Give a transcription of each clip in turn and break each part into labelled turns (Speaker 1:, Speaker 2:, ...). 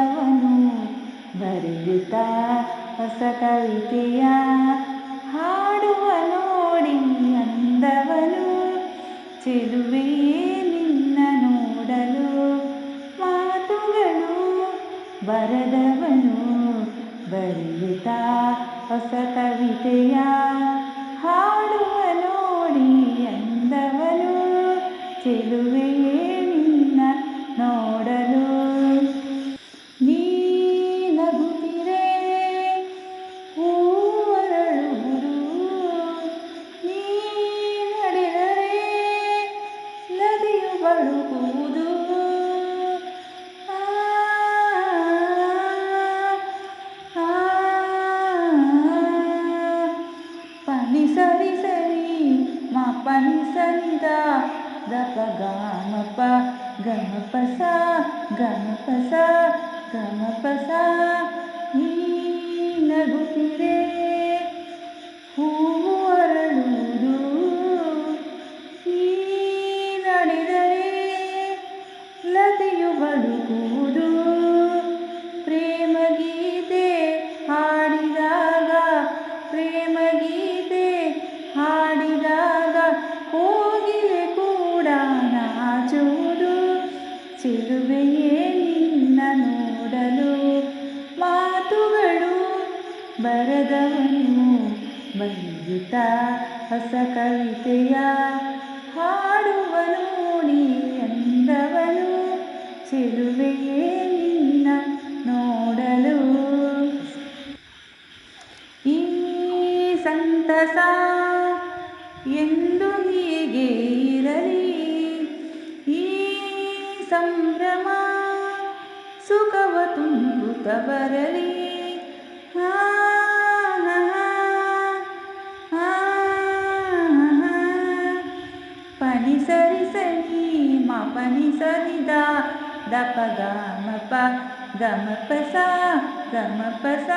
Speaker 1: ಬರದವನು ಬರೆಯುತ್ತಾ ಹೊಸ ಕವಿತೆಯ ಹಾಡುವ ನೋಡಿ ಅಂದವನು ಚೆಲುವೆಯೇ ನಿನ್ನ ನೋಡಲು ಮಾತುಗಳು ಬರದವನು ಬರೆಯುತ್ತಾ ಹೊಸ ಕವಿತೆಯ ಹಾಡುವ ನೋಡಿ ಅಂದವನು ಚೆಲುವೆಯೇ ನಿನ್ನ ನೋಡಲು ನೀ ನಗುತ್ತಿರೆ ಹೂವರಳುವುದು ನೀ ನಡೆದರೆ ನದಿಯು ಬಳುಕುವುದು ಪನಿ ಸರಿ ಸರಿ ಮ ಪನಿ ಸನಿದ ದಪ ಗಮಪ ಗಮಪಸ ಗಮಪಸ ಗಮಪಸ ನೀ ನಗುತ್ತಿರೆ ಹೂವು ಅರಳುವುದು ನೀ ನಡೆದರೆ ಲತೆಯು ಬಳುಕುವುದು ಪ್ರೇಮ ಗೀತೆ ಹಾಡಿದಾಗ ಪ್ರೇಮ ಗೀತೆ ಹಾಡಿದಾಗ ಕೋಗಿಲೆ ಕೂಡ ನಾಚುವುದು ಚೆಲುವೆಯೇ ನಿನ್ನ ನೋಡಲು ಮಾತುಗಳು ಬರದವನು ಬರೆಯುತ್ತಾ ಹೊಸ ಕವಿತೆಯ ಹಾಡುವ ನೋಡಿ ಅಂದವನು ಚೆಲುವೆಯೇ ನಿನ್ನ ನೋಡಲು ಈ ಸಂತಸ ಎಂದು ಹೀಗೆ ಇರಲಿ ಈ ಸಂಭ್ರಮ ಸುಖವ ತುಂಬುತ್ತ ಬರಲಿ ಪನಿ ಸರಿ ಸರಿ ಮ ಪನಿ ಸರಿದ ದಪ ಗಮಪ ಗಮಪಸ ಗಮಪಸ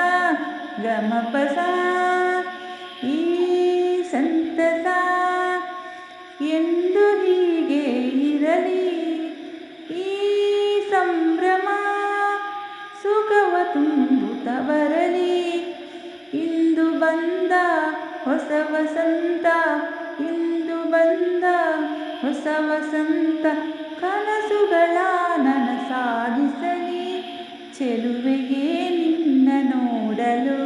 Speaker 1: ಗಮಪಸ ಈ ಸಂತಸ ಎಂದು ಹೀಗೆ ಇರಲಿ ಈ ಸಂಭ್ರಮ ಸುಖವ ತುಂಬುತ್ತ ಬರಲಿ ಇಂದು ಬಂದ ಹೊಸ ವಸಂತ ಇಂದು ಬಂದ ಹೊಸ ವಸಂತ ಕನಸುಗಳ ನನಸಾಗಿಸಲಿ ಚೆಲುವೆಯೇ ನಿನ್ನ ನೋಡಲು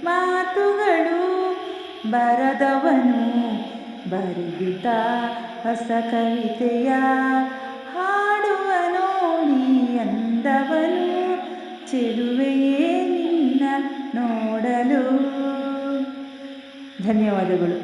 Speaker 1: ಮಾತುಗಳು ಬರದವನು ಬರೆಯುತ್ತಾ ಹೊಸ ಕವಿತೆಯ ಹಾಡುವ ನೋಡಿ ಅಂದವನು ಚೆಲುವೆಯೇ ನಿನ್ನ ನೋಡಲು. ಧನ್ಯವಾದಗಳು.